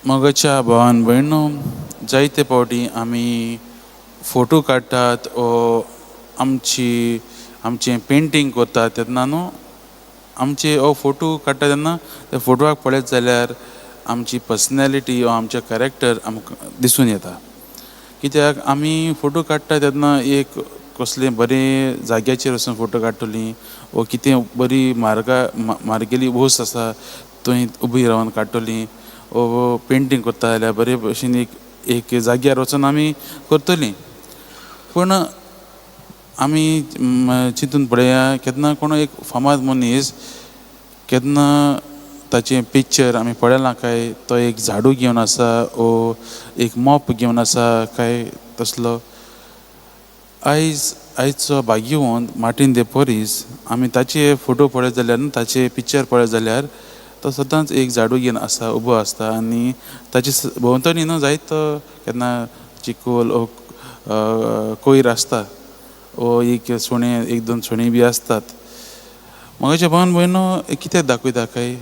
मोगाच्या भावान भयणो, जायते फावटी आमी फोटो काडटात ओ आमचें पेंटींग करतात तेन्ना न्हू आमचे हो फोटो काडटा तेन्ना त्या फोटवाक पळयत जाल्यार आमची पर्सनॅलिटी ओ आमचें कॅरेक्टर आमकां दिसून येता. कित्याक आमी फोटो काडटा तेन्ना एक कसले बरे जाग्याचेर वचून फोटो काडटलीं वो कितें बरी मार्गेली वस्त आसा थंय उबी रावन काडटलीं वो पेंटींग करता जाल्यार बरे भशेन एक जाग्यार वचून आमी करतलीं. पूण आमी चिंतून पळया केन्ना कोण एक फामाद मनीस केन्ना ताचें पिक्चर आमी पळयलां काय तो एक झाडू घेवन आसा वो एक मॉप घेवन आसा काय तसलो. आयचो भाग्यवंत मार्टीन दे पोरीस आमी ताचे फोटो पळयत जाल्यार ताचे पिक्चर पळयत जाल्यार तो सदांच एक झाडू घेवन आसा उबो आसता आनी ताचे भोंवतणी न्हू जायतो केन्ना चिकोल ओ कोयर आसता वो एक सुणे एक दोन सुणी बी आसतात. म्हाज्या भावान भयणो कित्याक दाखयता काय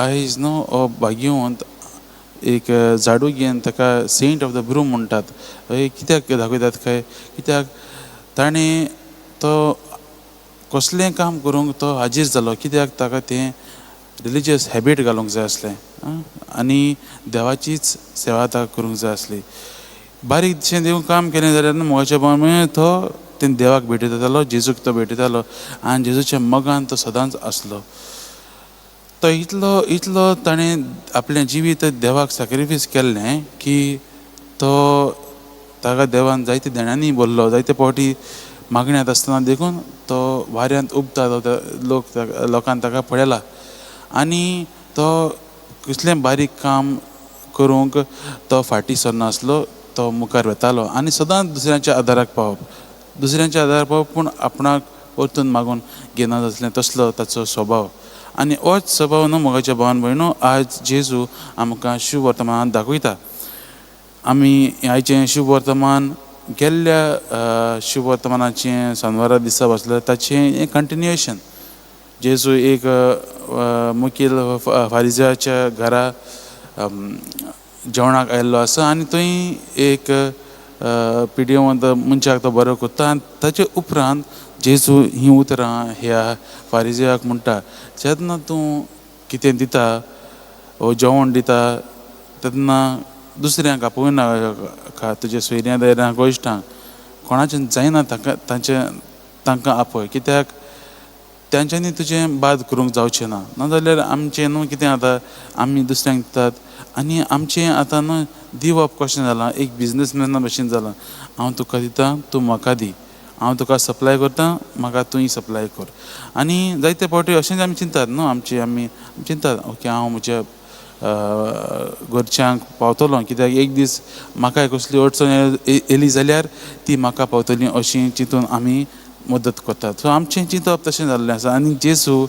आयज न्हू हो भाग्यवंत एक झाडू घेवन ताका सेंट ऑफ द ब्रूम म्हणटात. कित्याक दाखयतात काय कित्याक ताणें तो कसलें काम करूंक तो हाजीर जालो कित्याक ताका तें रिलिजियस हॅबीट घालूंक जाय आसलें आनी देवाचीच सेवा ताका करूंक जाय आसली. बारीकशें देव काम केलें जाल्यार मोगाच्या भावान तो तें देवाक भेटयतालो, जेजूक तो भेटयतालो आनी जेजूच्या मोगान तो सदांच आसलो. तो इतलो ताणें आपलें जिवीत देवाक सॅक्रिफायस केल्लें की तो ताका देवान जायते देणांनी बोल्लो. जायते फावटी मागण्यांत आसतना देखून तो वाऱ्यांत उबता लोकान ताका पळयला आनी तो कसलें बारीक काम करूंक तो फाटीं सरनासलो. तो मुखार वेतालो आनी सदांच दुसऱ्यांच्या आदाराक पावप पूण आपणाक परतून मागून घेनात आसलें तसलो ताचो स्वभाव. आनी होच स्वभाव न्हू मोगाच्या भावान भयणो आज जेजू आमकां शुभ वर्तमानांत दाखयता. आमी आयचें शुभ वर्तमान गेल्ल्या शुभ वर्तमानाचें शेनवारा दिसा वाचलें ताचें एक कंटिन्युएशन. जेजू एक मुखेल फारिजाच्या घरा जेवणाक आयिल्लो आसा आनी थंय एक पिड्येवंत मनशाक तो बरो करता आनी ताचे उपरांत जेजू हीं उतरां ह्या फारिजाक म्हणटा. जेन्ना तूं कितें दिता वो जेवण दिता तेन्ना दुसऱ्यांक आपोवं नाका, तुज्या सोयऱ्यां दायऱ्यांक गोश्टांक कोणाचें जायना तांकां आपय कित्याक तांच्यांनी तुजें बाद करूंक जावचें ना. नाजाल्यार आमचें न्हू कितें जाता आमी दुसऱ्यांक दितात आनी आमचें आतां न्हू दिवप कशें जालां एक बिजनसमॅना भशेन जालां. हांव तुका दितां तूं म्हाका दी, हांव तुका सप्लाय करतां म्हाका तूंय सप्लाय कर. आनी जायते फावटी अशेंच आमी चिंतात न्हू आमी चिंतात ओके हांव म्हज्या घरच्यांक पावतलो कित्याक एक दीस म्हाकाय कसली अडचण येयली जाल्यार ती म्हाका पावतली अशें चिंतून आमी मदत करतात. सो आमचें चिंतप तशें जाल्लें आसा आनी जेजू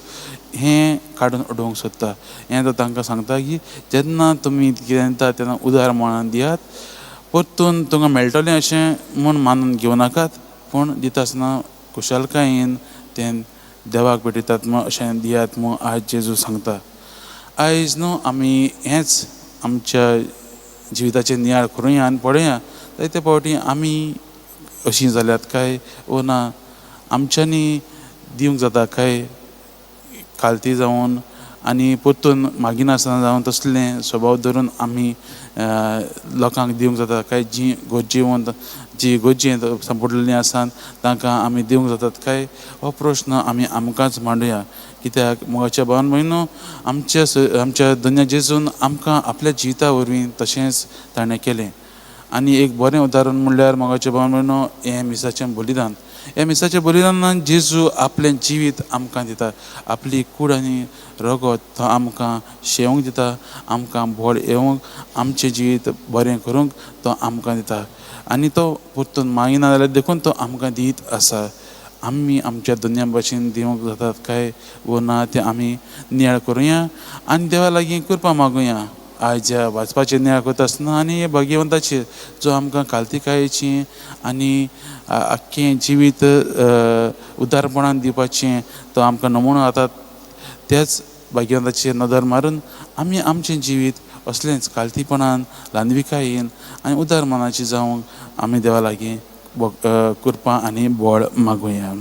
हें काडून उडोवंक सोदता. हें तो तांकां सांगता की जेन्ना तुमी कितें दिता तेन्ना उदार मनान दियात, परतून तुमकां मेळटलें अशें म्हूण मानून घेवं नाकात पूण दिता आसतना खुशालकायेन तें देवाक भेटयतात म्हूण अशें दियात म्हूण आयज जेजू सांगता. आयज न्हू आमी हेंच आमच्या जिविताचेर नियाळ करुया आनी पळोवया जायते फावटी आमी अशीं जाल्यात काय वो ना आमच्यांनी दिवंक जाता काय खालती जावन आनी परतून मागिनासतना जावन तसलें स्वभाव धरून आमी लोकांक दिवंक जाता काय जीं गोज्जेंत संपडलेलीं आसात तांकां आमी दिवंक जातात काय हो प्रश्न आमी आमकांच मांडुया. कित्याक मोगाच्या भावान भयणो आमच्या धन्य जेजून आमकां आपल्या जिविता वरवीं तशेंच ताणें केलें. आनी एक बरें उदाहरण म्हणल्यार मोगाच्या भावान भयणो हें मिसाचें बलिदान. ह्या मिसाच्या बलिदानान जेजू आपलें जिवीत आमकां दिता, आपली कूड आनी रगत तो आमकां शेवंक दिता, आमकां व्हड येवंक आमचें जिवीत बरें करूंक तो आमकां दिता. आनी तो परतून मागिना जाल्यार देखून तो आमकां दीत आसा. आमी आमच्या दुनिया भशेन दिवंक जातात काय वो ना तें आमी नियाळ करुया आनी देवा लागीं कृपा मागुया. आयज वाचपाचें नियाळ करता आसतना आनी हे भाग्यवंताचेर जो आमकां काल्तिकायेचें आनी आख्खें जिवीत उदारपणान दिवपाचें तो आमकां नमुनो जाता तेच भाग्यवंताचेर नदर मारून आमी आमचें जिवीत असलेंच कालतीपणान ल्हानविकायेन आनी उदार मनाची जावंक आमी देवा लागीं कृपा आनी बळ मागुया.